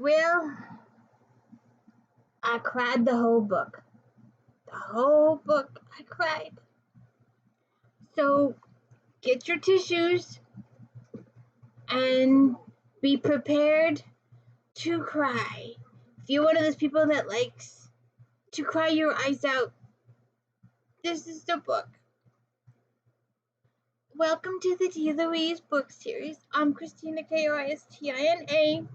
Well, I cried the whole book. The whole book I cried. So get your tissues and be prepared to cry. If you're one of those people that likes to cry your eyes out, this is the book. Welcome to the T. Louise book series. I'm Christina, Kristina.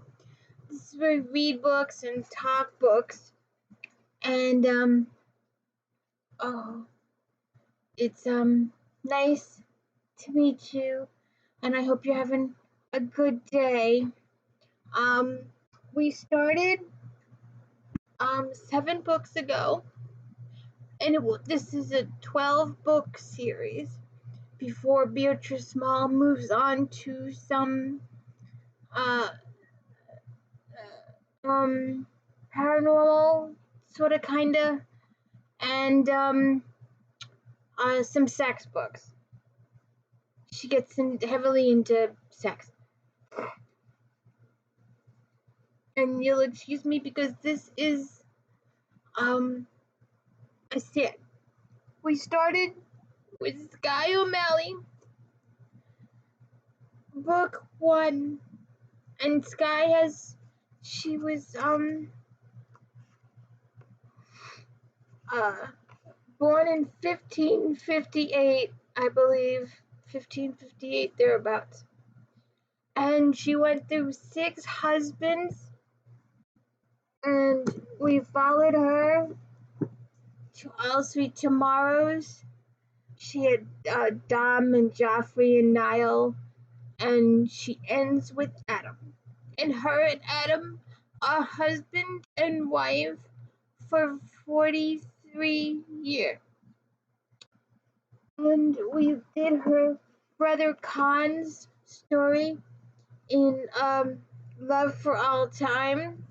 This is where we read books and talk books. And it's nice to meet you, and I hope you're having a good day. We started 7 books ago, and this is a 12-book series before Bertrice Small moves on to some paranormal sort of kinda, and some sex books. She gets heavily into sex. And you'll excuse me because this is a set. We started with Skye O'Malley, book 1, and Skye she was born in 1558, I believe, 1558 thereabouts, and she went through 6 husbands, and we followed her to All Sweet Tomorrows. She had Dom and Joffrey and Niall, and she ends with Adam. And her and Adam are husband and wife for 43 years. And we did her brother Khan's story in Love for All Time.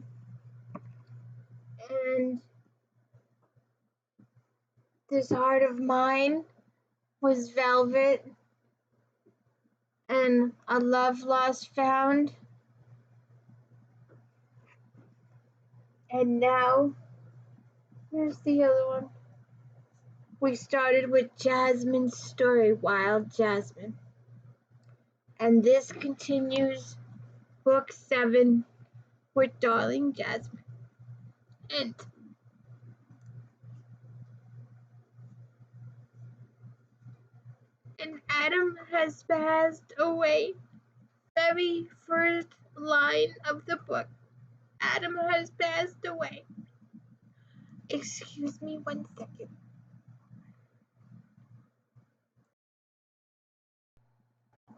And This Heart of Mine was Velvet, and A Love Lost Found. And now, here's the other one. We started with Jasmine's story, Wild Jasmine. And this continues book 7 with Darling Jasmine. And Adam has passed away. Very first line of the book. Adam has passed away. Excuse me 1 second.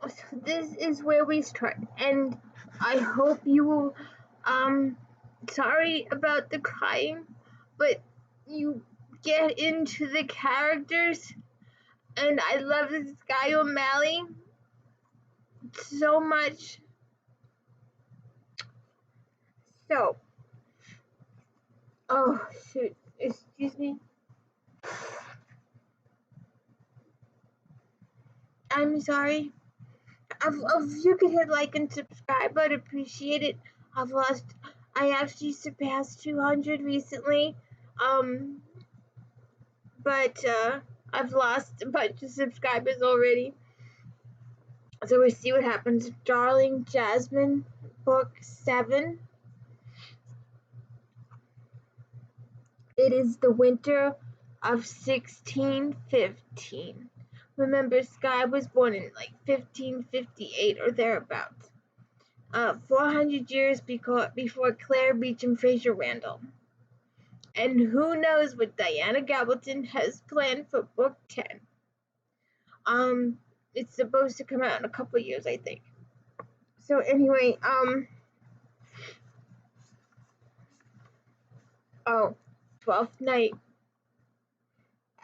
So this is where we start, and I hope you will, sorry about the crying, but you get into the characters, and I love this Skye O'Malley so much. So, oh shoot, excuse me. I'm sorry. If you could hit like and subscribe, I'd appreciate it. I actually surpassed 200 recently, but I've lost a bunch of subscribers already. So we'll see what happens. Darling Jasmine, book 7. It is the winter of 1615. Remember, Skye was born in like 1558 or thereabouts. 400 years before Claire Beecham Fraser Randall. And who knows what Diana Gabaldon has planned for book 10. It's supposed to come out in a couple years, I think. So anyway, 12th night.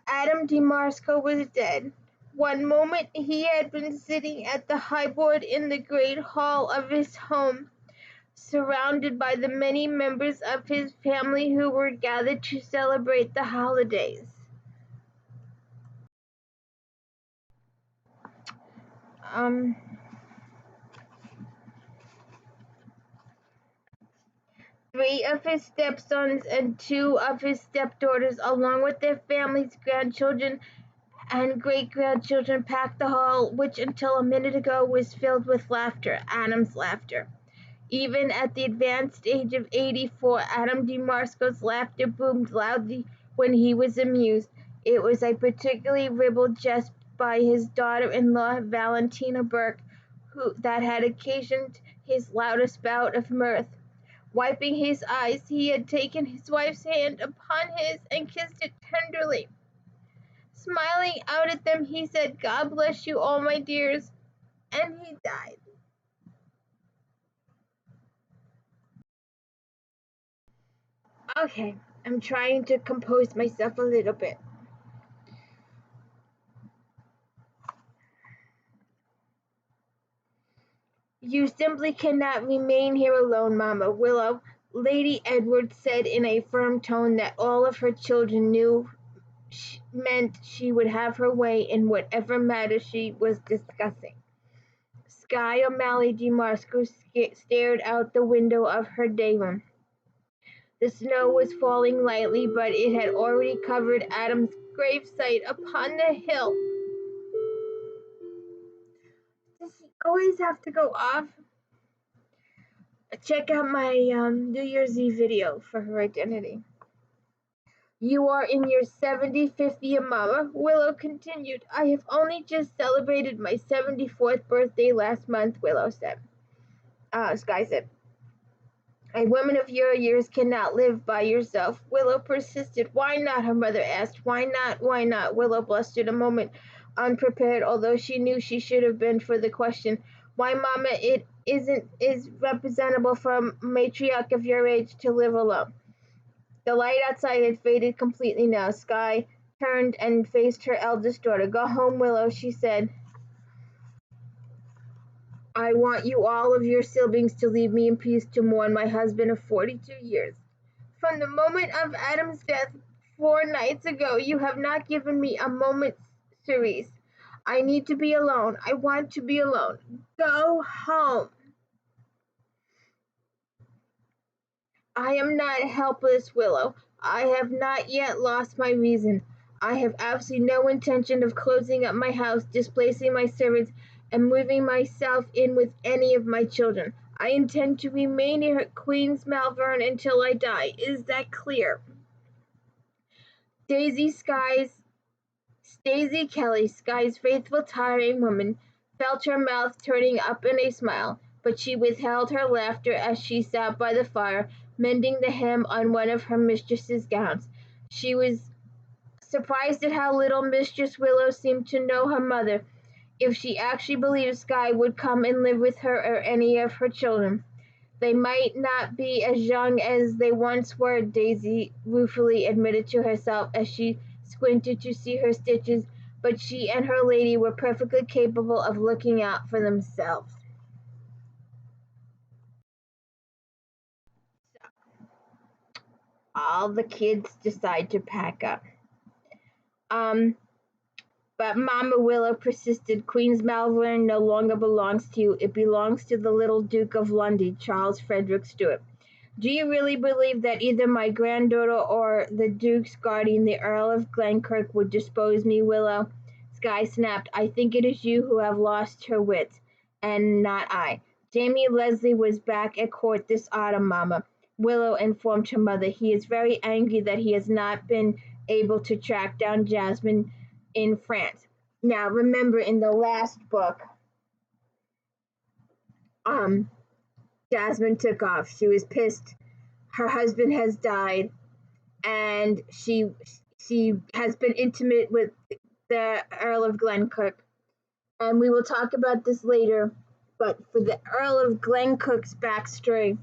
Adam DeMarsco was dead. One moment he had been sitting at the high board in the great hall of his home, surrounded by the many members of his family who were gathered to celebrate the holidays. 3 of his stepsons and 2 of his stepdaughters, along with their families, grandchildren, and great-grandchildren, packed the hall, which until a minute ago was filled with laughter, Adam's laughter. Even at the advanced age of 84, Adam DeMarco's laughter boomed loudly when he was amused. It was a particularly ribald jest by his daughter-in-law, Valentina Burke, that had occasioned his loudest bout of mirth. Wiping his eyes, he had taken his wife's hand upon his and kissed it tenderly. Smiling out at them, he said, "God bless you all, my dears," and he died. Okay, I'm trying to compose myself a little bit. "You simply cannot remain here alone, Mamma Willow," Lady Edwards said in a firm tone that all of her children knew meant she would have her way in whatever matter she was discussing. Skye O'Malley DeMarco stared out the window of her day room. The snow was falling lightly, but it had already covered Adam's gravesite upon the hill. Does she always have to go off? Check out my New Year's Eve video for her identity. "You are in your 75th year, Mama," Willow continued. "I have only just celebrated my 74th birthday last month," Skye said. "A woman of your years cannot live by yourself," Willow persisted. "Why not?" her mother asked. "Why not? Why not?" Willow blustered, a moment unprepared, although she knew she should have been for the question. "Why, Mama, it is representable for a matriarch of your age to live alone." The light outside had faded completely now. Skye turned and faced her eldest daughter. "Go home, Willow," she said. "I want you all of your siblings to leave me in peace to mourn my husband of 42 years. From the moment of Adam's death 4 nights ago, you have not given me a moment's cerise. I need to be alone. I want to be alone. Go home." "I am not helpless, Willow. I have not yet lost my reason. I have absolutely no intention of closing up my house, displacing my servants, and moving myself in with any of my children. I intend to remain here at Queen's Malvern until I die. Is that clear?" Stacey Kelly, Skye's faithful tiring woman, felt her mouth turning up in a smile, but she withheld her laughter as she sat by the fire, mending the hem on one of her mistress's gowns. She was surprised at how little Mistress Willow seemed to know her mother, if she actually believed Skye would come and live with her or any of her children. "They might not be as young as they once were," Daisy ruefully admitted to herself as she squinted to see her stitches, "but she and her lady were perfectly capable of looking out for themselves." All the kids decide to pack up. But Mama Willow persisted. "Queen's Malvern no longer belongs to you. It belongs to the little Duke of Lundy, Charles Frederick Stuart." "Do you really believe that either my granddaughter or the Duke's guardian, the Earl of Glenkirk, would dispose me, Willow?" Skye snapped. "I think it is you who have lost her wits, and not I. Jamie Leslie was back at court this autumn, Mama," Willow informed her mother. "He is very angry that he has not been able to track down Jasmine in France." Now, remember, in the last book, Jasmine took off. She was pissed. Her husband has died, and she has been intimate with the Earl of Glenkirk. And we will talk about this later, but for the Earl of Glenkirk's backstory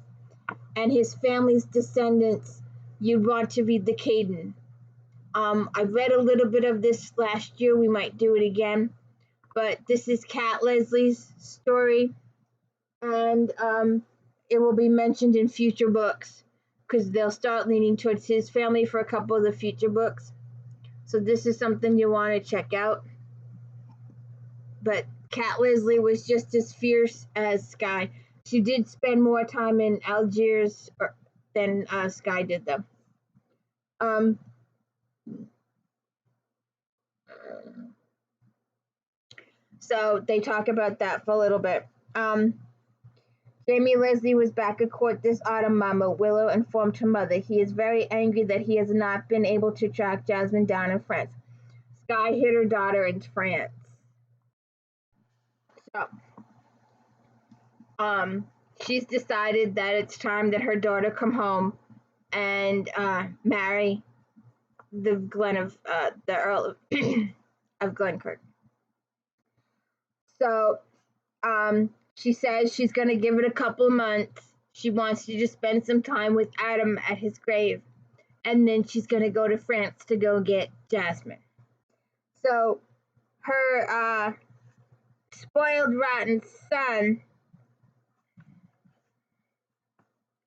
and his family's descendants, you'd want to read the Caden. I read a little bit of this last year. We might do it again. But this is Cat Leslie's story, and it will be mentioned in future books because they'll start leaning towards his family for a couple of the future books. So this is something you want to check out. But Cat Leslie was just as fierce as Skye. She did spend more time in Algiers than Skye did, though. Um, so they talk about that for a little bit. Jamie Leslie was back at court this autumn, Mama, Willow informed her mother. He is very angry that he has not been able to track Jasmine down in France. Skye hid her daughter in France. So, she's decided that it's time that her daughter come home and marry the Earl of, of Glenkirk. So, she says she's going to give it a couple of months. She wants to just spend some time with Adam at his grave. And then she's going to go to France to go get Jasmine. So, her spoiled, rotten son,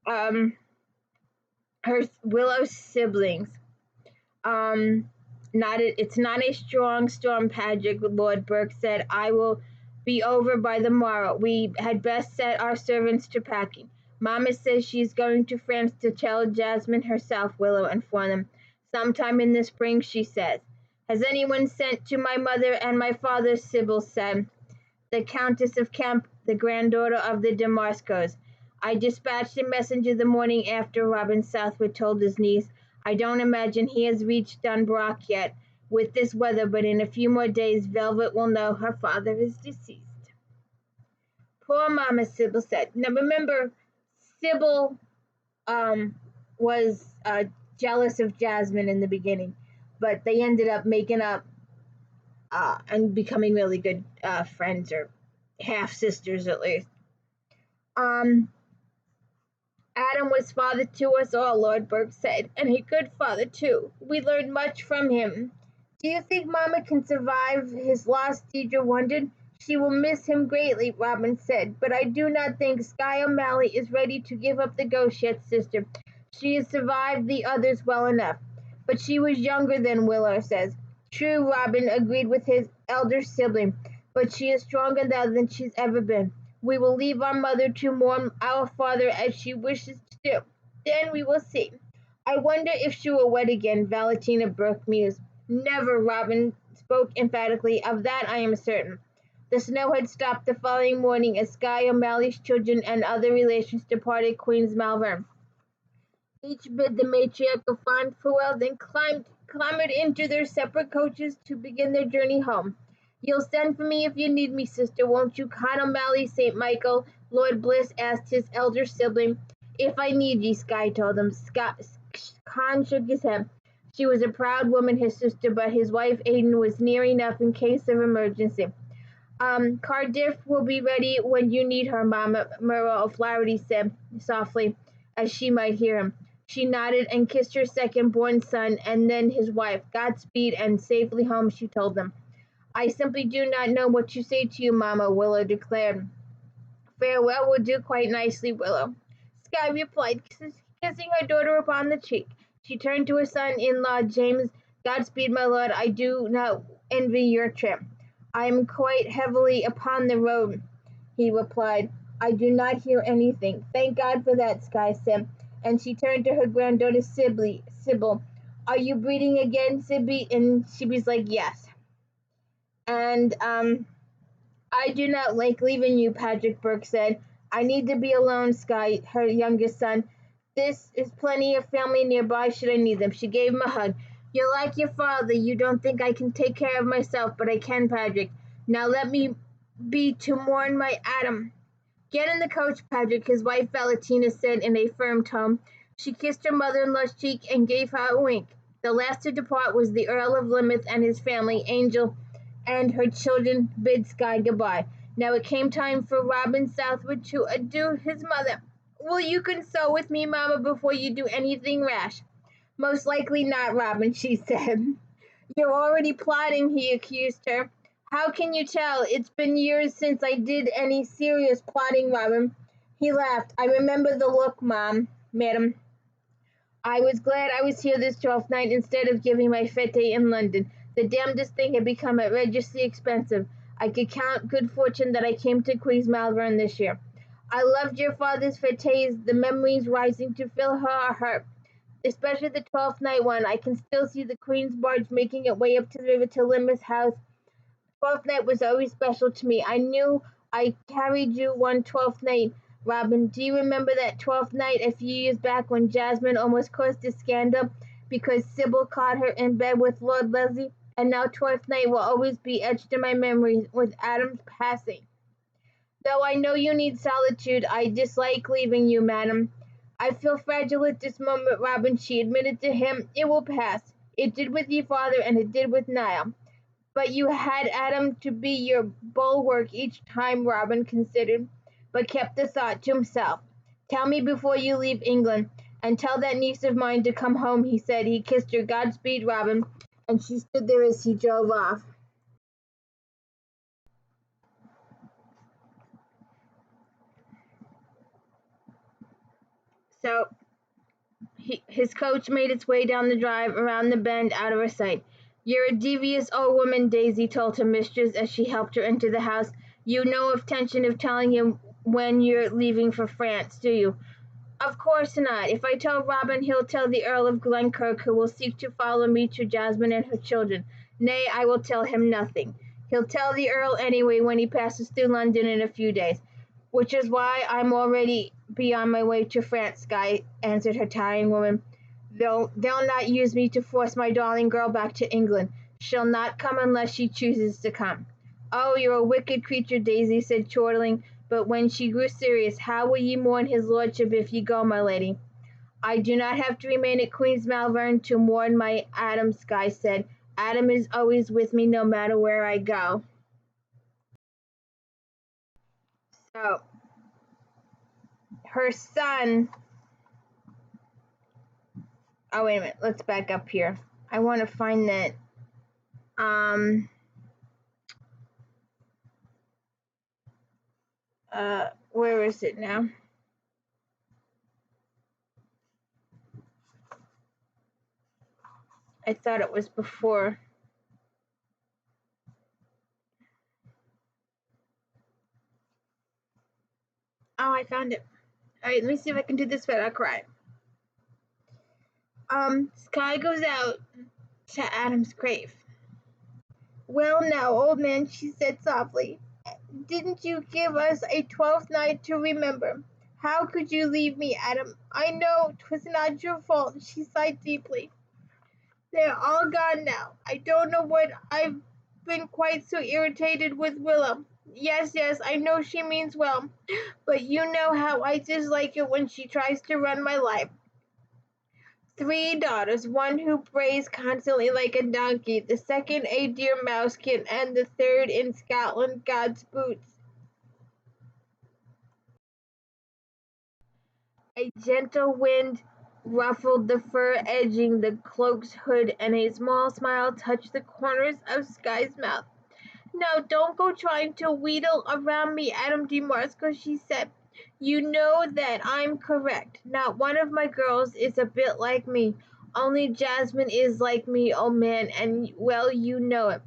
her Willow's siblings, it's not a strong storm, Patrick, Lord Burke said. I will be over by the morrow. We had best set our servants to packing. Mama says she's going to France to tell Jasmine herself, Willow informed them. Sometime in the spring, she says. Has anyone sent to my mother and my father, Sybil said. The Countess of Kemp, the granddaughter of the Damascos. I dispatched a messenger the morning after, Robin Southwood told his niece. I don't imagine he has reached Dunbrook yet with this weather, but in a few more days Velvet will know her father is deceased. Poor Mama, Sybil said. Now remember, Sybil was jealous of Jasmine in the beginning, but they ended up making up and becoming really good friends, or half-sisters at least. Adam was father to us all, Lord Burke said, and a good father, too. We learned much from him. Do you think Mama can survive his loss? Deidre wondered. She will miss him greatly, Robin said, but I do not think Skye O'Malley is ready to give up the ghost yet, sister. She has survived the others well enough. But she was younger than Willow says. True, Robin agreed with his elder sibling, but she is stronger now than she's ever been. We will leave our mother to mourn our father as she wishes to do. Then we will see. I wonder if she will wed again, Valentina Burke mused. Never, Robin spoke emphatically. Of that I am certain. The snow had stopped the following morning as Skye O'Malley's children and other relations departed Queen's Malvern. Each bid the matriarch a fond farewell, then clambered into their separate coaches to begin their journey home. You'll send for me if you need me, sister, won't you? Con O'Malley, St. Michael, Lord Bliss asked his elder sibling. If I need ye, Skye told him. Con shook his head. She was a proud woman, his sister, but his wife Aidan was near enough in case of emergency. Cardiff will be ready when you need her, Mama, Murrow O'Flaherty said softly, as she might hear him. She nodded and kissed her second-born son and then his wife. Godspeed and safely home, she told them. I simply do not know what to say to you, Mama, Willow declared. Farewell will do quite nicely, Willow, Skye replied, kissing her daughter upon the cheek. She turned to her son-in-law, James. Godspeed, my lord. I do not envy your trip. I am quite heavily upon the road, he replied. I do not hear anything. Thank God for that, Skye said, and she turned to her granddaughter, Sybil. Are you breeding again, Sibby? And Sibby's like, yes. And, I do not like leaving you, Patrick Burke said. I need to be alone, Skye, her youngest son. This is plenty of family nearby should I need them. She gave him a hug. You're like your father. You don't think I can take care of myself, but I can, Patrick. Now let me be to mourn my Adam. Get in the coach, Patrick, his wife Valentina said in a firm tone. She kissed her mother-in-law's cheek and gave her a wink. The last to depart was the Earl of Lynmouth and his family. Angel and her children bid Skye goodbye. Now it came time for Robin Southwood to adieu his mother. Will you console with me, Mama, before you do anything rash? Most likely not, Robin, she said. You're already plotting, he accused her. How can you tell? It's been years since I did any serious plotting, Robin. He laughed. I remember the look, Madam. I was glad I was here this 12th night instead of giving my fete in London. The damnedest thing had become outrageously expensive. I could count good fortune that I came to Queen's Malvern this year. I loved your father's fêtes, the memories rising to fill her heart, especially the 12th night one. I can still see the Queen's barge making its way up to the river to Lynmouth House. 12th night was always special to me. I knew I carried you one 12th night, Robin. Do you remember that 12th night a few years back when Jasmine almost caused a scandal because Sybil caught her in bed with Lord Leslie? And now 12th night will always be etched in my memory with Adam's passing. Though I know you need solitude, I dislike leaving you, madam. I feel fragile at this moment, Robin, she admitted to him. It will pass. It did with your father, and it did with Niall. But you had Adam to be your bulwark each time, Robin considered, but kept the thought to himself. Tell me before you leave England, and tell that niece of mine to come home, he said. He kissed her. Godspeed, Robin, and she stood there as he drove off. So his coach made its way down the drive, around the bend, out of her sight. You're a devious old woman, Daisy told her mistress as she helped her into the house. You no intention of telling him when you're leaving for France, do you? Of course not. If I tell Robin, he'll tell the Earl of Glenkirk, who will seek to follow me to Jasmine and her children. Nay, I will tell him nothing. He'll tell the Earl anyway when he passes through London in a few days. Which is why I'm already be on my way to France, Skye, answered her tiring woman. They'll not use me to force my darling girl back to England. She'll not come unless she chooses to come. Oh, you're a wicked creature, Daisy said, chortling, but when she grew serious, how will ye mourn his lordship if ye go, my lady? I do not have to remain at Queen's Malvern to mourn my Adam, Skye said. Adam is always with me no matter where I go. So, her son... Oh, wait a minute. Let's back up here. I want to find that... where is it now? I thought it was before. Oh, I found it. All right, let me see if I can do this without crying. Skye goes out to Adam's grave. Well, now, old man, she said softly, didn't you give us a 12th night to remember? How could you leave me, Adam? I know 'twas not your fault. She sighed deeply. They're all gone now. I don't know what I've been quite so irritated with Willa. Yes, I know she means well, but you know how I dislike it when she tries to run my life. 3 daughters, one who brays constantly like a donkey, the second a dear mousekin, and the third in Scotland God's boots. A gentle wind ruffled the fur edging the cloak's hood, and a small smile touched the corners of Skye's mouth. Now don't go trying to wheedle around me, Adam de Marsko, she said. You know that I'm correct. Not one of my girls is a bit like me. Only Jasmine is like me, oh man, and well, you know it.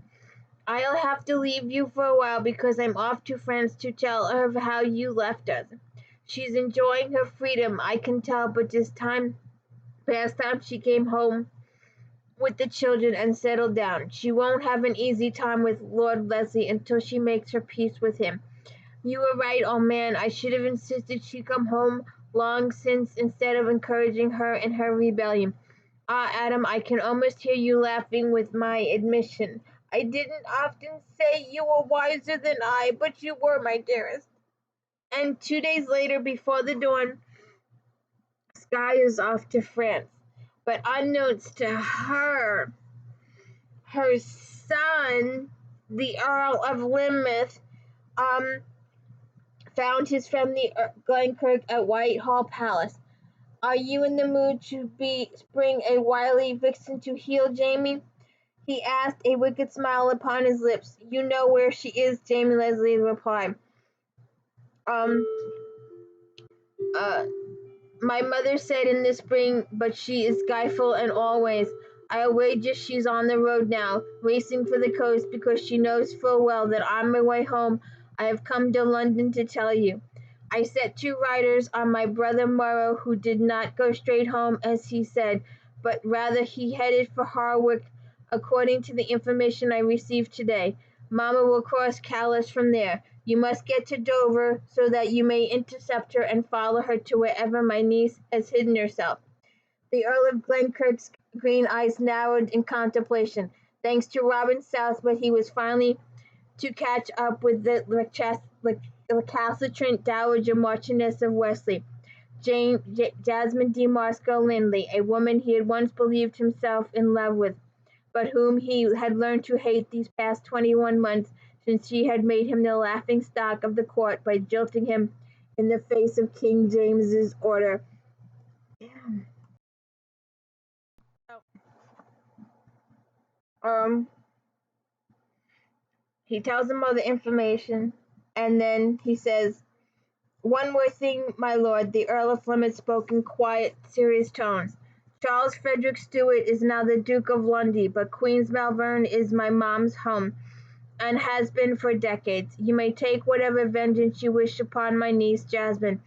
I'll have to leave you for a while because I'm off to France to tell her how you left us. She's enjoying her freedom, I can tell, but this past time she came home with the children and settled down. She won't have an easy time with Lord Leslie until she makes her peace with him. You were right, old man. I should have insisted she come home long since instead of encouraging her in her rebellion. Ah, Adam, I can almost hear you laughing with my admission. I didn't often say you were wiser than I, but you were, my dearest. And 2 days later, before the dawn, Skye is off to France. But unknowns to her, her son, the Earl of Lynmouth, found his friendly Glenkirk at Whitehall Palace. Are you in the mood to bring a wily vixen to heel, Jamie? He asked, a wicked smile upon his lips. You know where she is, Jamie Leslie replied. My mother said in the spring, but she is skyful and always. I'll wager she's on the road now, racing for the coast, because she knows full well that on my way home I have come to London to tell you. I set 2 riders on my brother Morrow, who did not go straight home as he said, but rather he headed for Harwich, according to the information I received today. Mamma will cross Calais from there. You must get to Dover so that you may intercept her and follow her to wherever my niece has hidden herself. The Earl of Glenkirk's green eyes narrowed in contemplation. Thanks to Robin Southwell, he was finally to catch up with the recalcitrant Dowager Marchioness of Wesley, Jasmine de Marsco Lindley, a woman he had once believed himself in love with, but whom he had learned to hate these past 21 months since she had made him the laughing stock of the court by jilting him in the face of King James's order. Um, he tells him all the information, and then he says, "One more thing, my lord," the Earl of Plymouth spoke in quiet, serious tones. "Charles Frederick Stuart is now the Duke of Lundy, but Queen's Malvern is my mom's home, and has been for decades. You may take whatever vengeance you wish upon my niece Jasmine,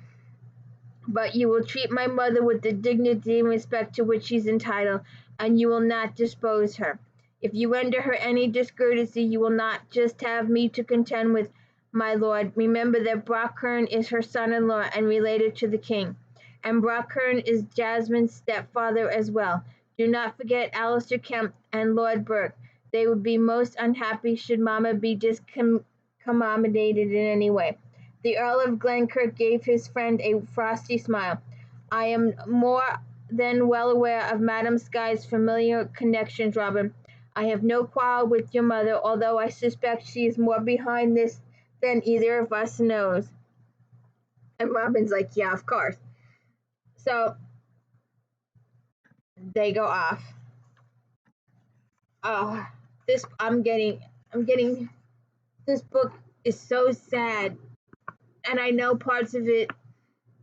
but you will treat my mother with the dignity and respect to which she's entitled, and you will not dispose her. If you render her any discourtesy, you will not just have me to contend with, my lord. Remember that Brockburn is her son-in-law and related to the king, and Brockburn is Jasmine's stepfather as well. Do not forget Alistair Kemp and Lord Burke. They would be most unhappy should Mamma be discommodited in any way." The Earl of Glenkirk gave his friend a frosty smile. "I am more than well aware of Madam Skye's familiar connections, Robin. I have no quarrel with your mother, although I suspect she is more behind this than either of us knows." And Robin's like, "Yeah, of course." So they go off. Oh, I'm getting, this book is so sad, and I know parts of it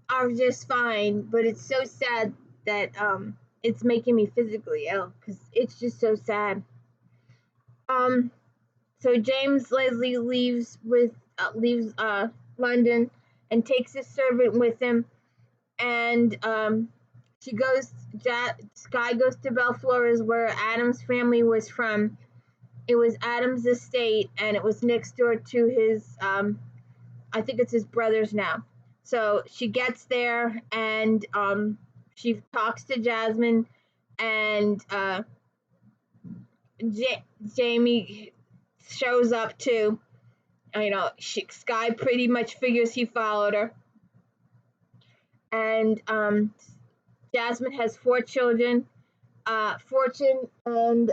are just fine, but it's so sad that it's making me physically ill because it's just so sad. So James Leslie leaves London and takes his servant with him, and she goes. Skye goes to Belflores, where Adam's family was from. It was Adam's estate, and it was next door to his. I think it's his brother's now. So she gets there, and she talks to Jasmine, and Jamie shows up too. Skye pretty much figures he followed her, and Jasmine has 4 children. Fortune and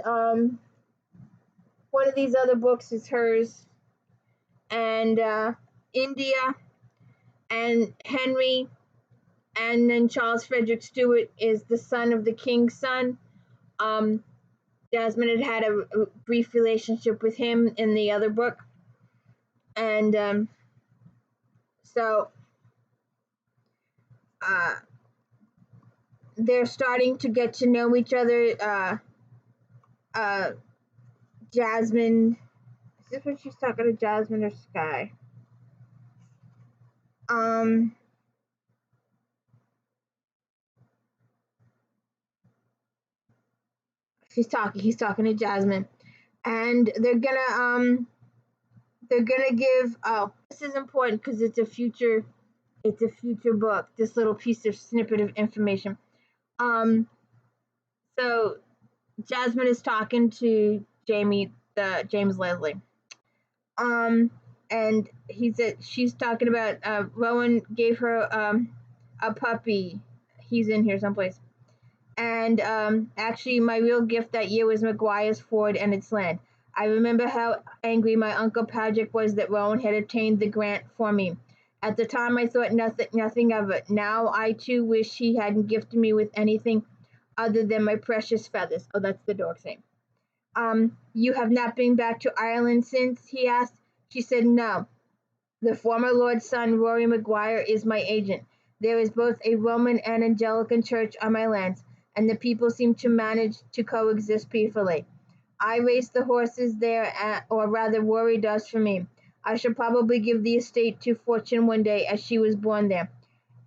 one of these other books is hers, and India and Henry, and then Charles Frederick Stuart is the son of the king's son. Jasmine had a brief relationship with him in the other book, and so they're starting to get to know each other. Jasmine, is this when she's talking to Jasmine or Skye? He's talking to Jasmine, and they're gonna give. Oh, this is important because it's a future book. This little piece of snippet of information. So Jasmine is talking to James Leslie. And she's talking about Rowan gave her a puppy. He's in here someplace. And actually, my real gift that year was Maguire's Ford and its land. I remember how angry my Uncle Patrick was that Rowan had obtained the grant for me. At the time, I thought nothing of it. Now, I too wish he hadn't gifted me with anything other than my precious feathers. Oh, that's the dog's name. You have not been back to Ireland since? He asked. She said no. The former Lord's son, Rory Maguire, is my agent. There is both a Roman and Anglican church on my lands, and the people seem to manage to coexist peacefully. I race the horses there, or rather Rory does for me. I should probably give the estate to Fortune one day, as she was born there.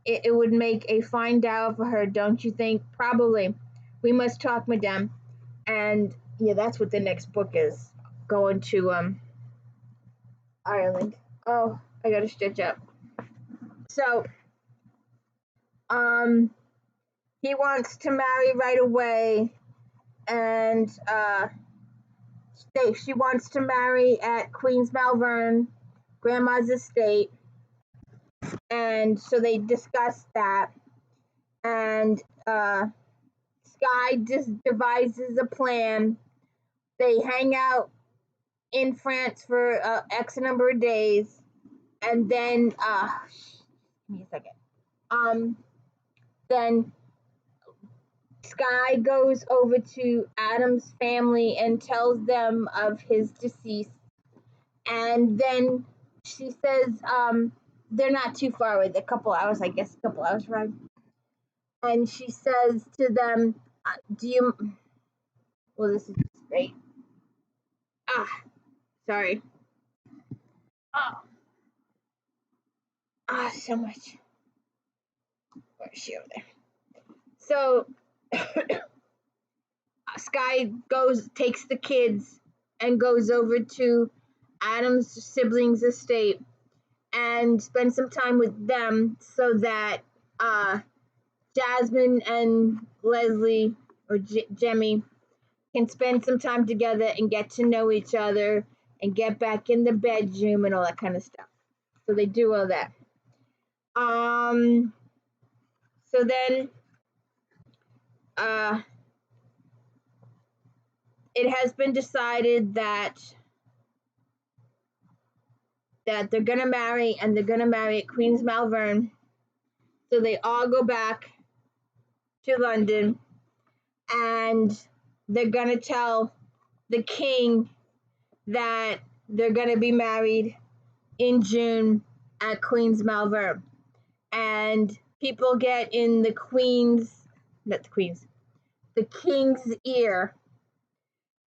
It would make a fine dower for her, don't you think? Probably. We must talk, madame. And yeah, that's what the next book is. Going to Ireland. Oh, I gotta stitch up. So, he wants to marry right away, and she wants to marry at Queen's Malvern, Grandma's estate, and so they discuss that, and Skye just devises a plan. They hang out in France for X number of days, and then give me a second. Then Skye goes over to Adam's family and tells them of his decease, and then she says they're not too far away, a couple hours, I guess, a couple hours ride. And she says to them, "Do you?" Well, this is great. Sorry. So much. Where is she over there? So Skye takes the kids and goes over to Adam's siblings' estate and spends some time with them, so that Jasmine and Leslie, or Jemmy, can spend some time together and get to know each other and get back in the bedroom and all that kind of stuff. So they do all that. So then it has been decided that they're gonna marry, and they're gonna marry at Queen's Malvern. So they all go back to London, and they're gonna tell the king that they're gonna be married in June at Queen's Malvern. And people get in the king's ear,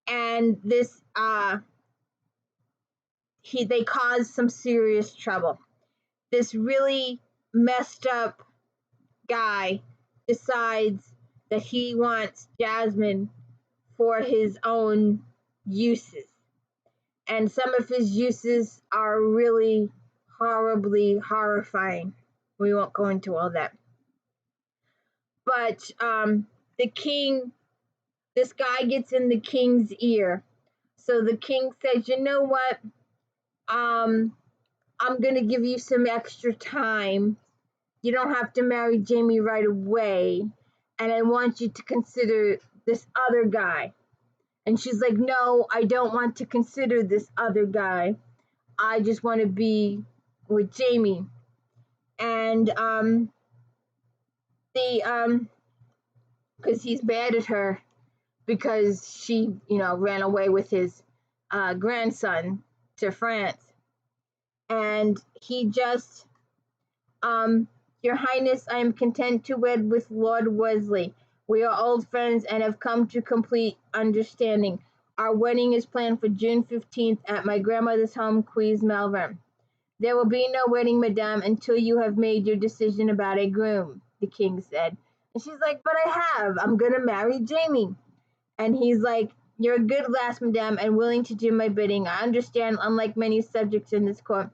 and this they cause some serious trouble. This really messed up guy decides that he wants Jasmine for his own uses, and some of his uses are really horribly horrifying. We won't go into all that. But this guy gets in the king's ear. So the king says, "You know what? I'm going to give you some extra time. You don't have to marry Jamie right away. And I want you to consider this other guy." And she's like, "No, I don't want to consider this other guy. I just want to be with Jamie." And because he's mad at her because she, ran away with his grandson to France. And he just, "Your Highness, I am content to wed with Lord Wesley. We are old friends and have come to complete understanding. Our wedding is planned for June 15th at my grandmother's home, Queen's Malvern." "There will be no wedding, madame, until you have made your decision about a groom," the king said. And she's like, "But I have. I'm going to marry Jamie." And he's like, "You're a good lass, madame, and willing to do my bidding. I understand, unlike many subjects in this court,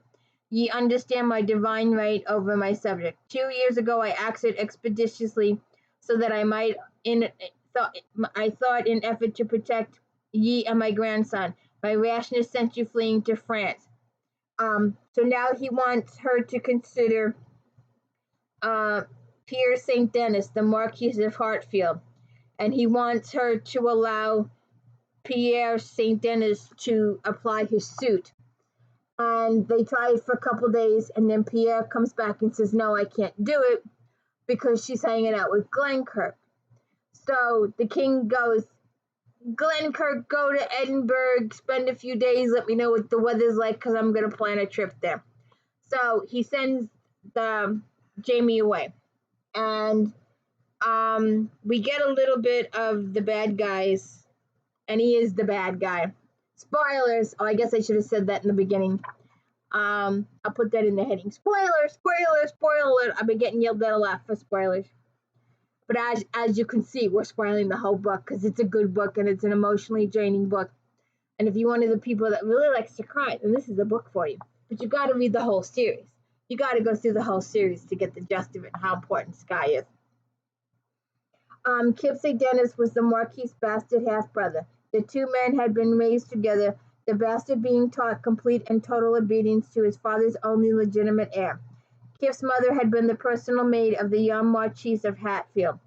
ye understand my divine right over my subject. 2 years ago I acted expeditiously, so that I might, I thought in effort to protect ye and my grandson. My rashness sent you fleeing to France." So now he wants her to consider Pierre St. Denis, the Marquis of Hartfield, and he wants her to allow Pierre St. Denis to apply his suit. And they try it for a couple days, and then Pierre comes back and says, "No, I can't do it," because she's hanging out with Glenkirk. So the king goes, "Glenkirk, go to Edinburgh, spend a few days, let me know what the weather's like, because I'm going to plan a trip there." So he sends Jamie away. And we get a little bit of the bad guys, and he is the bad guy. Spoilers. Oh, I guess I should have said that in the beginning. I'll put that in the heading. Spoiler. I've been getting yelled at a lot for spoilers. But as you can see, we're spoiling the whole book because it's a good book and it's an emotionally draining book. And if you're one of the people that really likes to cry, then this is the book for you. But you got to read the whole series. You got to go through the whole series to get the gist of it and how important Skye is. Kip St. Dennis was the Marquis's bastard half-brother. The two men had been raised together, the bastard being taught complete and total obedience to his father's only legitimate heir. Kip's mother had been the personal maid of the young Marquis of Hatfield.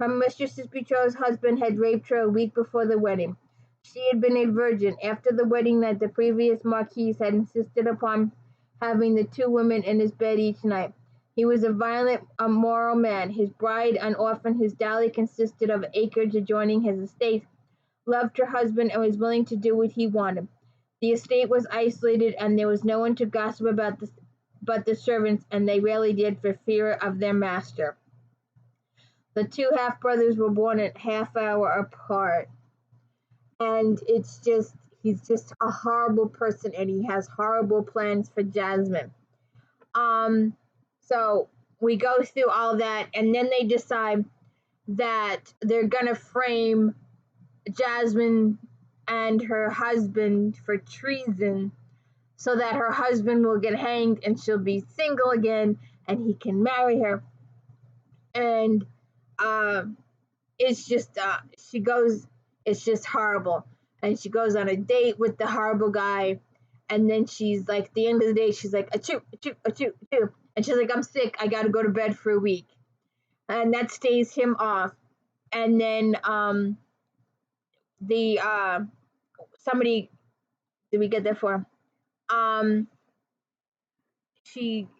Her mistress's betrothed husband had raped her a week before the wedding. She had been a virgin. After the wedding night, the previous Marquis had insisted upon having the two women in his bed each night. He was a violent, immoral man. His bride, an orphan whose dowry consisted of acreage adjoining his estate, loved her husband and was willing to do what he wanted. The estate was isolated, and there was no one to gossip about but the servants, and they rarely did for fear of their master. The two half-brothers were born a half-hour apart, and he's just a horrible person, and he has horrible plans for Jasmine. So we go through all that, and then they decide that they're gonna frame Jasmine and her husband for treason so that her husband will get hanged and she'll be single again and he can marry her. And it's just it's just horrible. And she goes on a date with the horrible guy, and then she's like, at the end of the day, she's like, achoo, achoo, achoo, achoo. And she's like, I'm sick, I gotta go to bed for a week. And that stays him off. And then somebody, did we get that for?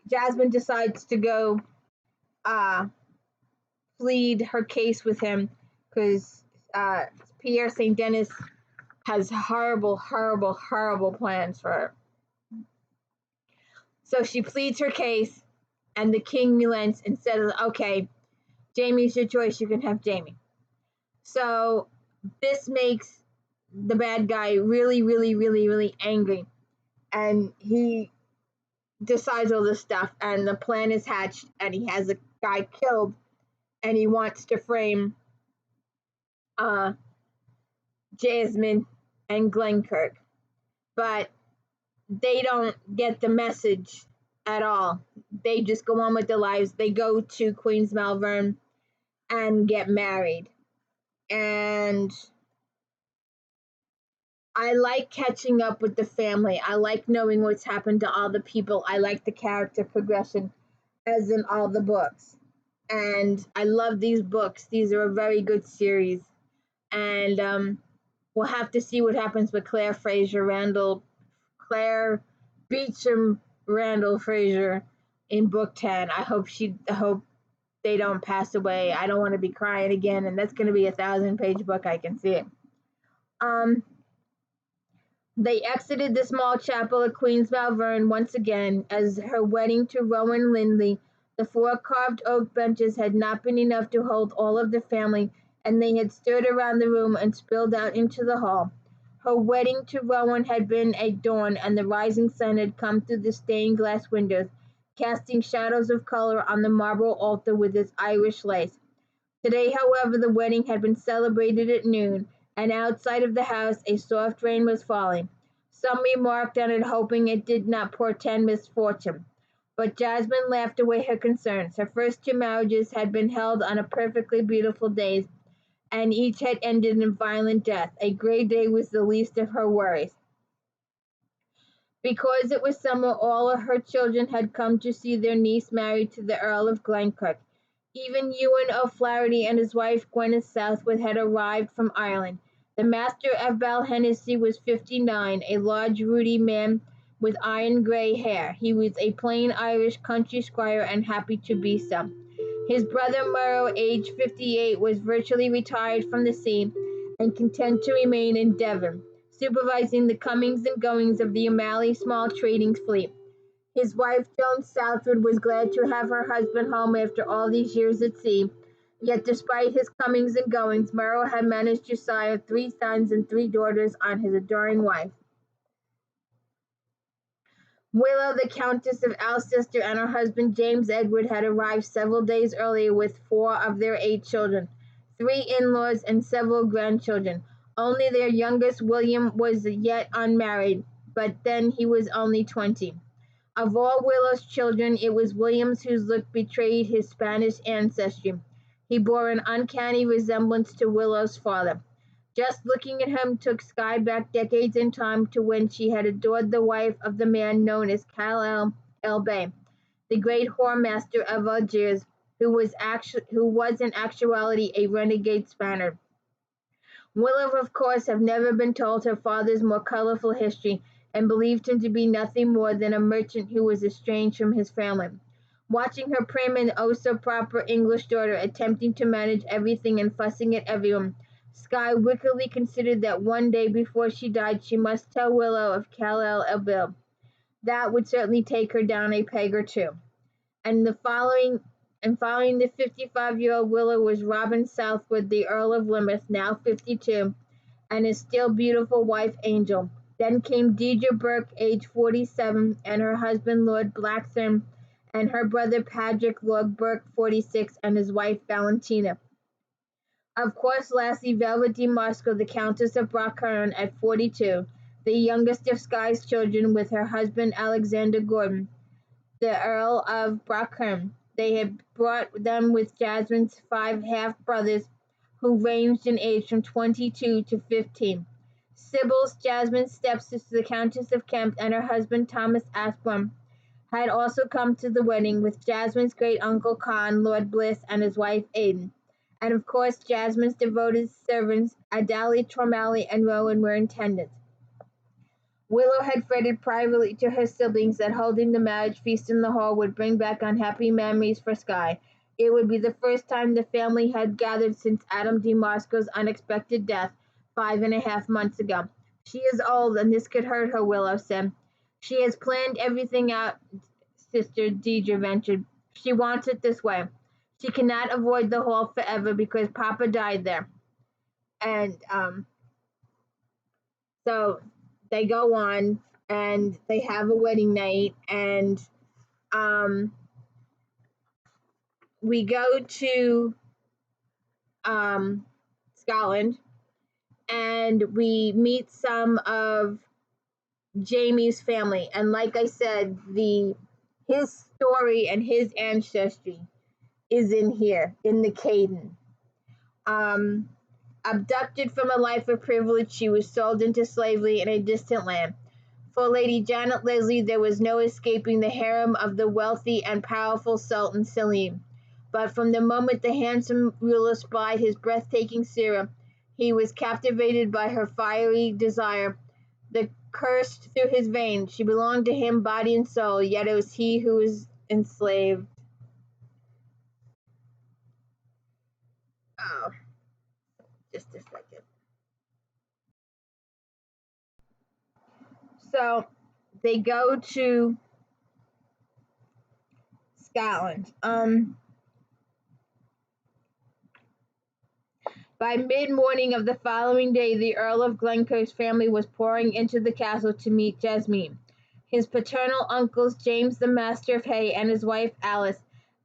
Jasmine decides to go plead her case with him because Pierre St. Denis has horrible, horrible, horrible plans for her. So she pleads her case, and the king relents and says, okay, Jamie's your choice, you can have Jamie. So this makes the bad guy really, really, really, really angry. And he decides all this stuff, and the plan is hatched, and he has a guy killed, and he wants to frame Jasmine and Glenkirk. But they don't get the message at all. They just go on with their lives. They go to Queen's Malvern and get married. And I like catching up with the family. I like knowing what's happened to all the people. I like the character progression as in all the books. And I love these books. These are a very good series. And we'll have to see what happens with Claire Beecham Randall Fraser in book 10. I hope they don't pass away. I don't want to be crying again, and that's going to be a 1,000-page book. I can see it. They exited the small chapel at Queen's Malvern once again as her wedding to Rowan Lindley. The 4 carved oak benches had not been enough to hold all of the family, and they had stood around the room and spilled out into the hall. Her wedding to Rowan had been at dawn, and the rising sun had come through the stained glass windows, casting shadows of color on the marble altar with its Irish lace. Today, however, the wedding had been celebrated at noon, and outside of the house a soft rain was falling. Some remarked on it, hoping it did not portend misfortune. But Jasmine laughed away her concerns. Her first 2 marriages had been held on a perfectly beautiful day, and each had ended in violent death. A gray day was the least of her worries. Because it was summer, all of her children had come to see their niece married to the Earl of Glenkirk. Even Ewan O'Flaherty and his wife Gwyneth Southwood had arrived from Ireland. The master of Balhennessy was 59, a large, ruddy man with iron-grey hair. He was a plain Irish country squire and happy to be so. His brother Murrough, aged 58, was virtually retired from the sea and content to remain in Devon, supervising the comings and goings of the O'Malley small trading fleet. His wife, Joan Southwood, was glad to have her husband home after all these years at sea. Yet despite his comings and goings, Murrough had managed to sire 3 sons and 3 daughters on his adoring wife. Willow, the Countess of Alcester, and her husband James Edward had arrived several days earlier with 4 of their 8 children, 3 in-laws, and several grandchildren. Only their youngest, William, was yet unmarried, but then he was only 20. Of all Willow's children, it was William's whose look betrayed his Spanish ancestry. He bore an uncanny resemblance to Willow's father. Just looking at him took Skye back decades in time to when she had adored the wife of the man known as Khalil el Bey, the great whoremaster of Algiers, who was in actuality a renegade Spaniard. Willow, of course, had never been told her father's more colorful history, and believed him to be nothing more than a merchant who was estranged from his family. Watching her prim and oh so proper English daughter attempting to manage everything and fussing at everyone, Skye wickedly considered that one day before she died she must tell Willow of Khalil el Bey. That would certainly take her down a peg or two. And following the 55-year-old Willow was Robin Southwood, the Earl of Lymouth, now 52, and his still beautiful wife Angel. Then came Deidre Burke, aged 47, and her husband Lord Blackthorne, and her brother Patrick, Lord Burke, 46, and his wife Valentina. Of course, lastly, Velvet de Moscow, the Countess of Brockern, at 42, the youngest of Skye's children, with her husband Alexander Gordon, the Earl of Brockern. They had brought them with Jasmine's 5 half-brothers, who ranged in age from 22 to 15. Sybil's, Jasmine's stepsister, the Countess of Kemp, and her husband Thomas Ashbourne, had also come to the wedding, with Jasmine's great-uncle Con, Lord Bliss, and his wife Aidan. And of course, Jasmine's devoted servants, Adalie, Tormally, and Rowan, were in attendance. Willow had fretted privately to her siblings that holding the marriage feast in the hall would bring back unhappy memories for Skye. It would be the first time the family had gathered since Adam de Moscow's unexpected death 5.5 months ago. She is old, and this could hurt her, Willow said. She has planned everything out, Sister Deidre ventured. She wants it this way. She cannot avoid the hall forever because Papa died there. And so they go on and they have a wedding night, and we go to Scotland, and we meet some of Jamie's family. And like I said, his story and his ancestry is in here, in the Caden. Abducted from a life of privilege, she was sold into slavery in a distant land. For Lady Janet Leslie, there was no escaping the harem of the wealthy and powerful Sultan Selim. But from the moment the handsome ruler spied his breathtaking Sarah, he was captivated by her fiery desire. The coursed through his veins. She belonged to him body and soul, yet it was he who was enslaved. Oh, just a second. So they go to Scotland. By mid-morning of the following day, the Earl of Glencoe's family was pouring into the castle to meet Jasmine. His paternal uncles, James the Master of Hay and his wife Alice,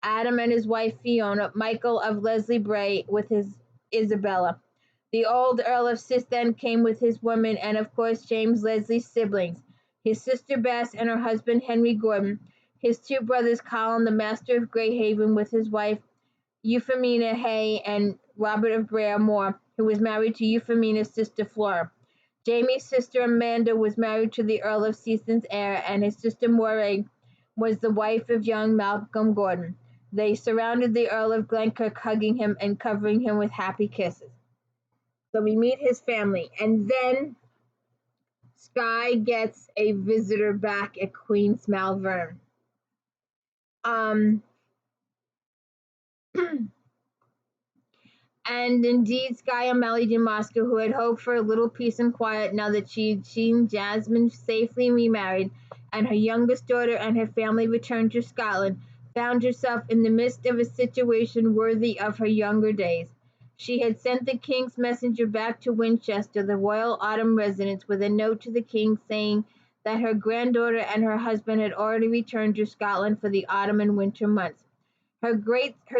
Adam and his wife Fiona, Michael of Leslie Bray with his Isabella. The old Earl of Sis then came with his women, and of course James Leslie's siblings, his sister Bess and her husband Henry Gordon, his 2 brothers Colin the Master of Greyhaven with his wife Euphemina Hay, and Robert of Bray-Moore, who was married to Euphemia's sister Flora. Jamie's sister Amanda was married to the Earl of Season's heir, and his sister Moray was the wife of young Malcolm Gordon. They surrounded the Earl of Glencoe, hugging him and covering him with happy kisses. So we meet his family, and then Skye gets a visitor back at Queen's Malvern. And indeed, Skye O'Malley de Moscow, who had hoped for a little peace and quiet now that she'd seen Jasmine safely remarried, and her youngest daughter and her family returned to Scotland, found herself in the midst of a situation worthy of her younger days. She had sent the king's messenger back to Winchester, the royal autumn residence, with a note to the king saying that her granddaughter and her husband had already returned to Scotland for the autumn and winter months. Her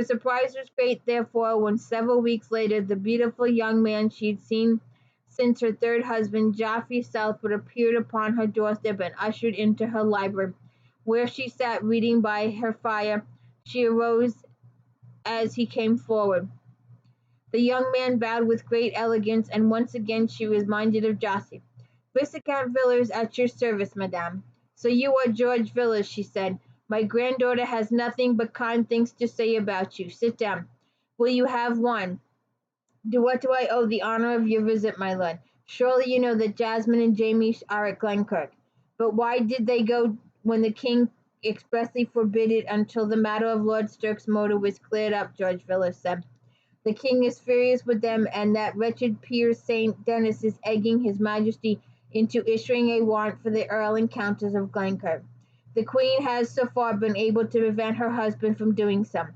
surprise was great, therefore, when several weeks later the beautiful young man she had seen since her third husband, Geoffrey Southwood, appeared upon her doorstep and ushered into her library, where she sat reading by her fire. She arose as he came forward. The young man bowed with great elegance, and once again she was reminded of Josie. "Viscount Villars at your service, madame." "So you are George Villars," she said. "My granddaughter has nothing but kind things to say about you. Sit down. Will you have one? To what do I owe the honor of your visit, my lord? Surely you know that Jasmine and Jamie are at Glenkirk. But why did they go when the king expressly forbid it until the matter of Lord Stirk's murder was cleared up?" George Villars said. "The king is furious with them, and that wretched Peer St. Denis is egging his majesty into issuing a warrant for the Earl and Countess of Glenkirk. The queen has so far been able to prevent her husband from doing so.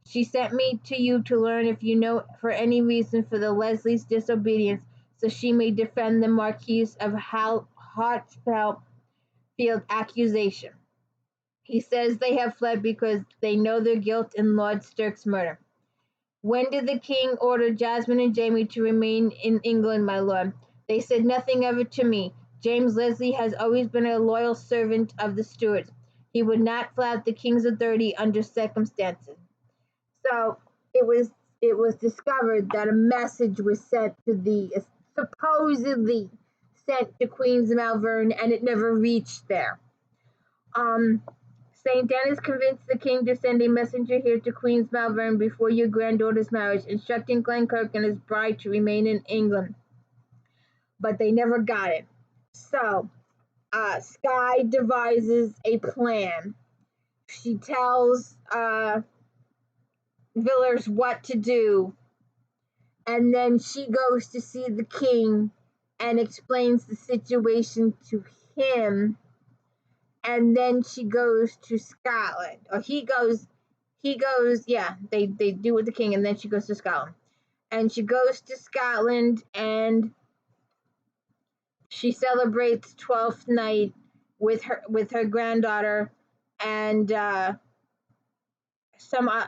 She sent me to you to learn if you know for any reason for the Leslie's disobedience, so she may defend the Marquis of Hartfield's accusation. He says they have fled because they know their guilt in Lord Stirk's murder." "When did the king order Jasmine and Jamie to remain in England, my lord?" "They said nothing of it to me. James Leslie has always been a loyal servant of the Stuarts. He would not flout the king's authority under circumstances." So it was discovered that a message was sent to supposedly sent to Queen's Malvern, and it never reached there. St. Denis convinced the king to send a messenger here to Queen's Malvern before your granddaughter's marriage, instructing Glenkirk and his bride to remain in England. But they never got it. So, Skye devises a plan. She tells Villars what to do, and then she goes to see the king and explains the situation to him. And then she goes to Scotland, or he goes, yeah, they do with the king, and then she goes to Scotland. And she goes to Scotland, and she celebrates 12th night with her granddaughter, and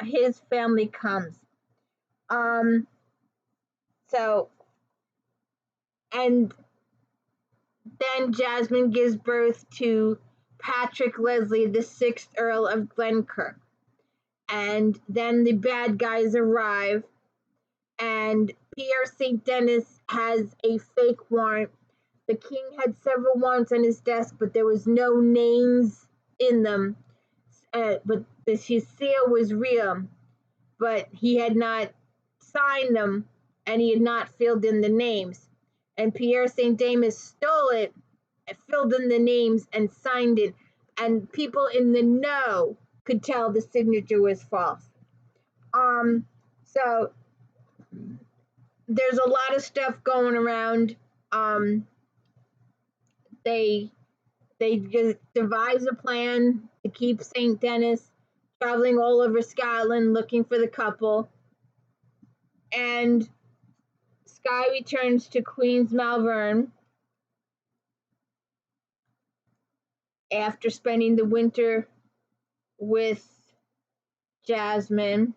his family comes. So, and then Jasmine gives birth to Patrick Leslie, the 6th Earl of Glenkirk. And then the bad guys arrive, and Pierre St. Denis has a fake warrant. The king had several warrants on his desk, but there was no names in them. But his seal was real, but he had not signed them, and he had not filled in the names. And Pierre St. Denis stole it, filled in the names, and signed it. And people in the know could tell the signature was false. So there's a lot of stuff going around. They just devise a plan to keep St. Denis traveling all over Scotland looking for the couple. And Skye returns to Queen's Malvern after spending the winter with Jasmine.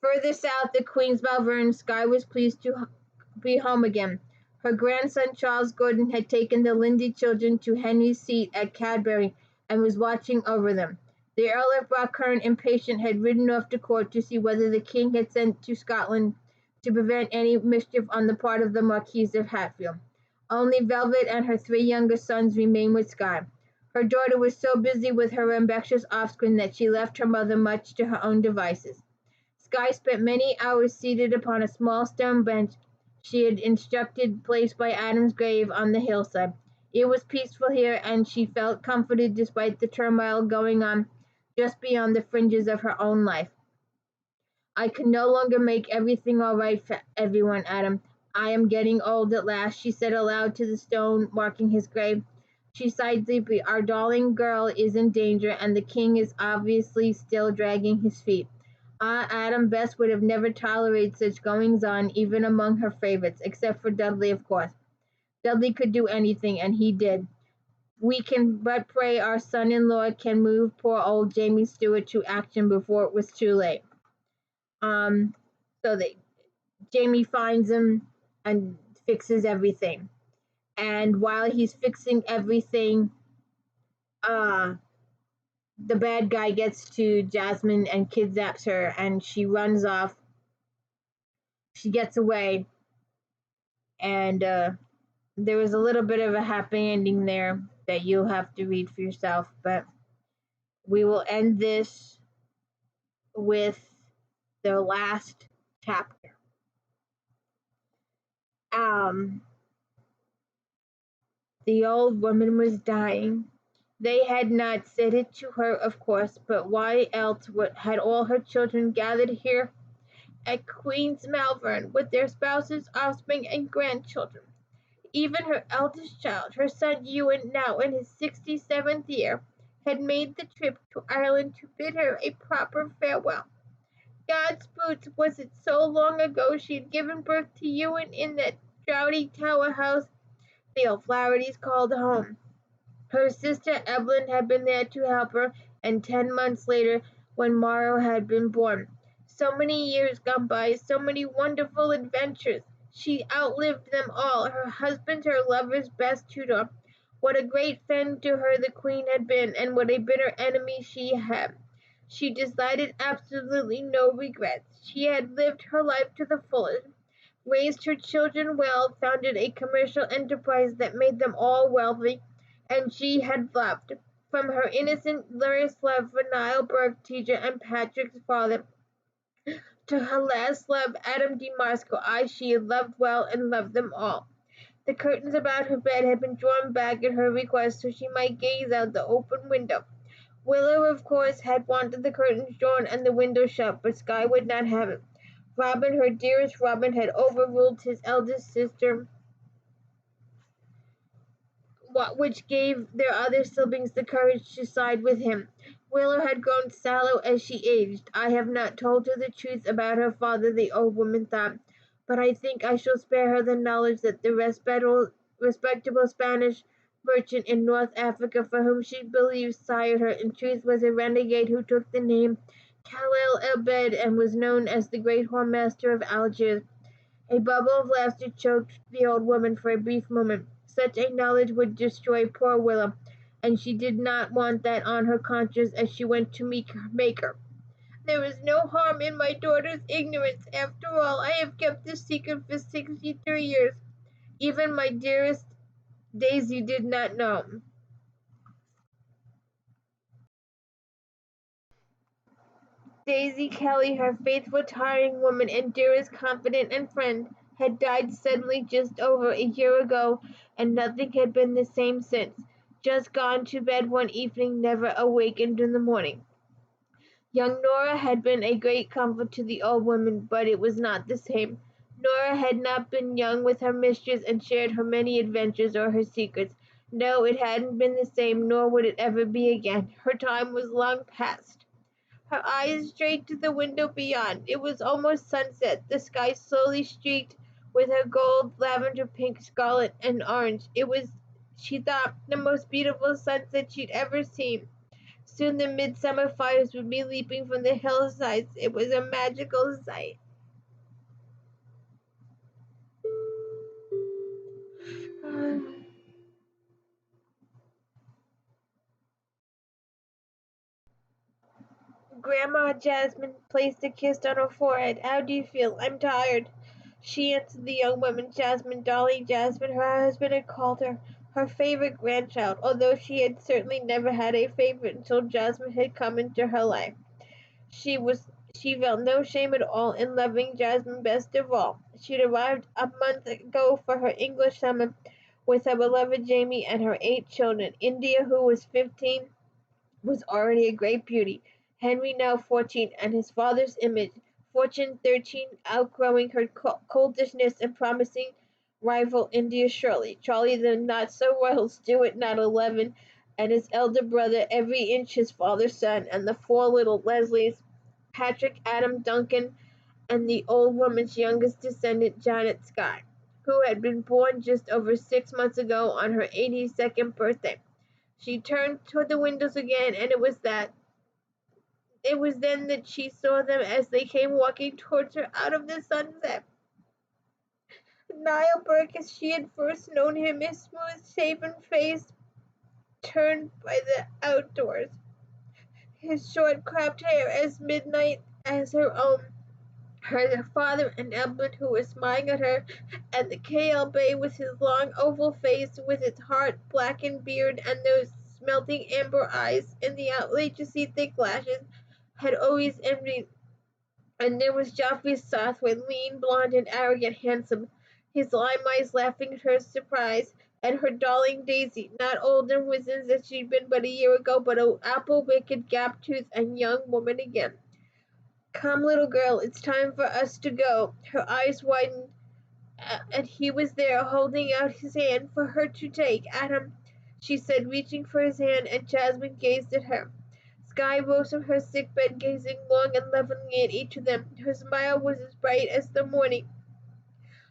Further south at Queen's Malvern, Skye was pleased to be home again. Her grandson Charles Gordon had taken the Lindsay children to Henry's seat at Cadbury and was watching over them. The Earl of Brockern, impatient, had ridden off to court to see whether the king had sent to Scotland to prevent any mischief on the part of the Marquis of Hatfield. Only Velvet and her 3 younger sons remained with Skye. Her daughter was so busy with her ambitious offspring that she left her mother much to her own devices. Skye spent many hours seated upon a small stone bench she had instructed placed by Adam's grave on the hillside. It was peaceful here, and she felt comforted despite the turmoil going on just beyond the fringes of her own life. "I can no longer make everything all right for everyone, Adam. I am getting old at last," she said aloud to the stone marking his grave. She sighed deeply. "Our darling girl is in danger, and the king is obviously still dragging his feet. Adam Bess would have never tolerated such goings-on, even among her favorites, except for Dudley, of course. Dudley could do anything, and he did. We can but pray our son-in-law can move poor old Jamie Stewart to action before it was too late. Um, so that Jamie finds him and fixes everything. And while he's fixing everything, uh, the bad guy gets to Jasmine and kidnaps her, and she runs off. She gets away, and there was a little bit of a happy ending there that you'll have to read for yourself. But we will end this with the last chapter. Um, the old woman was dying. They had not said it to her, of course, but why else had all her children gathered here at Queen's Malvern with their spouses, offspring, and grandchildren? Even her eldest child, her son Ewan, now in his 67th year, had made the trip to Ireland to bid her a proper farewell. God's boots, was it so long ago she had given birth to Ewan in that draughty tower house the O'Flahertys called home? Her sister Evelyn had been there to help her, and 10 months later, when Morrow had been born. So many years gone by, so many wonderful adventures. She outlived them all. Her husband, her lover's best tutor. What a great friend to her the Queen had been, and what a bitter enemy she had. She decided absolutely no regrets. She had lived her life to the fullest, raised her children well, founded a commercial enterprise that made them all wealthy, and she had loved, from her innocent, glorious love for Niall Burke, teacher, and Patrick's father, to her last love, Adam de Marsco. She had loved well and loved them all. The curtains about her bed had been drawn back at her request so she might gaze out the open window. Willow, of course, had wanted the curtains drawn and the window shut, but Skye would not have it. Robin, her dearest Robin, had overruled his eldest sister, which gave their other siblings the courage to side with him. Willow had grown sallow as she aged. I have not told her the truth about her father, the old woman thought, but I think I shall spare her the knowledge that the respectable Spanish merchant in North Africa, for whom she believed sired her, in truth was a renegade who took the name Khalil el-Bed and was known as the great whoremaster of Algiers. A bubble of laughter choked the old woman for a brief moment. Such a knowledge would destroy poor Willow, and she did not want that on her conscience as she went to make her. There is no harm in my daughter's ignorance. After all, I have kept this secret for 63 years. Even my dearest Daisy did not know. Daisy Kelly, her faithful tiring woman and dearest confidant and friend, had died suddenly just over a year ago, and nothing had been the same since. Just gone to bed one evening, never awakened in the morning. Young Nora had been a great comfort to the old woman, but it was not the same. Nora had not been young with her mistress and shared her many adventures or her secrets. No, it hadn't been the same, nor would it ever be again. Her time was long past. Her eyes strayed to the window beyond. It was almost sunset, the sky slowly streaked with her gold, lavender, pink, scarlet, and orange. It was, she thought, the most beautiful sunset she'd ever seen. Soon the midsummer fires would be leaping from the hillsides. It was a magical sight. Grandma Jasmine placed a kiss on her forehead. How do you feel? I'm tired. She answered the young woman, Jasmine, darling Jasmine, her husband had called her, her favorite grandchild, although she had certainly never had a favorite until Jasmine had come into her life. She was she felt no shame at all in loving Jasmine best of all. She had arrived a month ago for her English summer with her beloved Jamie and her 8 children. India, who was 15, was already a great beauty. Henry, now 14, and his father's image. Fortune, 13, outgrowing her coltishness and promising rival India Shirley. Charlie, the not-so-royal Stuart, not 11, and his elder brother, every inch his father's son, and the 4 little Leslies, Patrick, Adam, Duncan, and the old woman's youngest descendant, Janet Skye, who had been born just over 6 months ago on her 82nd birthday. She turned toward the windows again, and it was then that she saw them as they came walking towards her out of the sunset. Niall Burke, as she had first known him, his smooth-shaven face turned by the outdoors, his short cropped hair as midnight as her own, her father and Edmund, who were smiling at her, and the K.L. Bay with his long oval face, with its hard blackened beard and those smelting amber eyes, and the outrageously thick lashes, had always envied. And there was Geoffrey Southwood, lean, blond, and arrogant, handsome, his lime eyes laughing at her surprise, and her darling Daisy, not old and wizened as she'd been but a year ago, but an apple-wicked, gap-toothed, and young woman again. "Come, little girl, it's time for us to go." Her eyes widened, and he was there, holding out his hand for her to take. "Adam," she said, reaching for his hand, and Jasmine gazed at her. Skye rose from her sick bed, gazing long and lovingly at each of them. Her smile was as bright as the morning.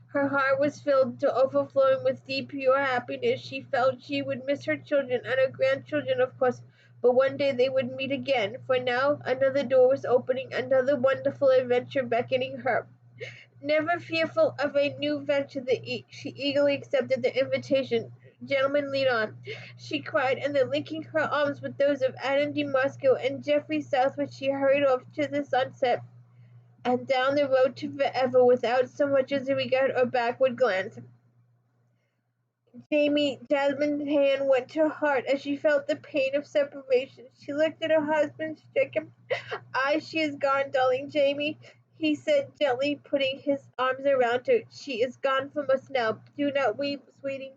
Her heart was filled to overflowing with deep, pure happiness. She felt she would miss her children and her grandchildren, of course, but one day they would meet again, for now another door was opening, another wonderful adventure beckoning her. Never fearful of a new venture, she eagerly accepted the invitation. "Gentlemen, lead on," she cried, and then linking her arms with those of Adam de Moscow and Geoffrey Southwood, she hurried off to the sunset and down the road to forever without so much as a regard or backward glance. Jasmine's hand went to her heart as she felt the pain of separation. She looked at her husband's stricken eyes. "She is gone, darling Jamie," he said gently, putting his arms around her. "She is gone from us now. Do not weep, sweetie.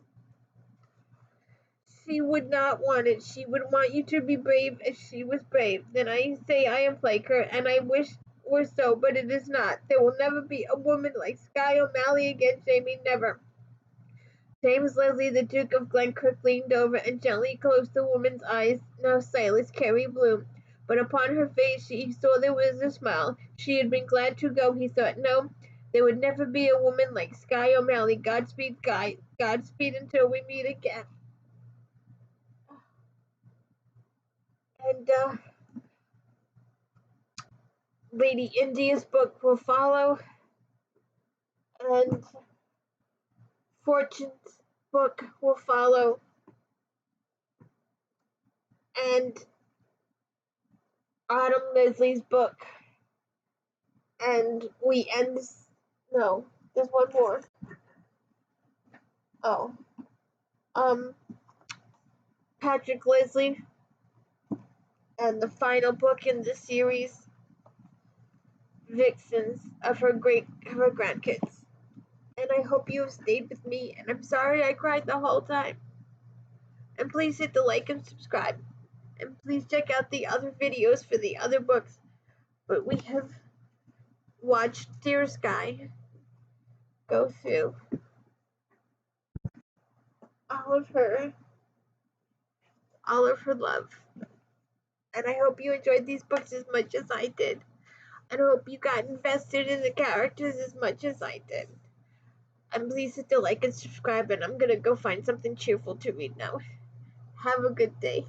She would not want it. She would want you to be brave as she was brave. Then I say I am like her, and I wish were so, but it is not. There will never be a woman like Skye O'Malley again, Jamie, never." James Leslie, the Duke of Glencork, leaned over and gently closed the woman's eyes, now sightless Carrie Bloom. But upon her face he saw there was a smile. She had been glad to go, he thought. No, there would never be a woman like Skye O'Malley. Godspeed, Skye. Godspeed until we meet again. And Lady India's book will follow, and Fortune's book will follow, and Autumn Leslie's book. And we end this. No, there's one more. Oh. Patrick Leslie, and the final book in the series, Vixens, of her grandkids. And I hope you have stayed with me, and I'm sorry I cried the whole time. And please hit the like and subscribe. And please check out the other videos for the other books. But we have watched Dear Skye go through all of her love. And I hope you enjoyed these books as much as I did. And I hope you got invested in the characters as much as I did. And please hit the like and subscribe, and I'm gonna go find something cheerful to read now. Have a good day.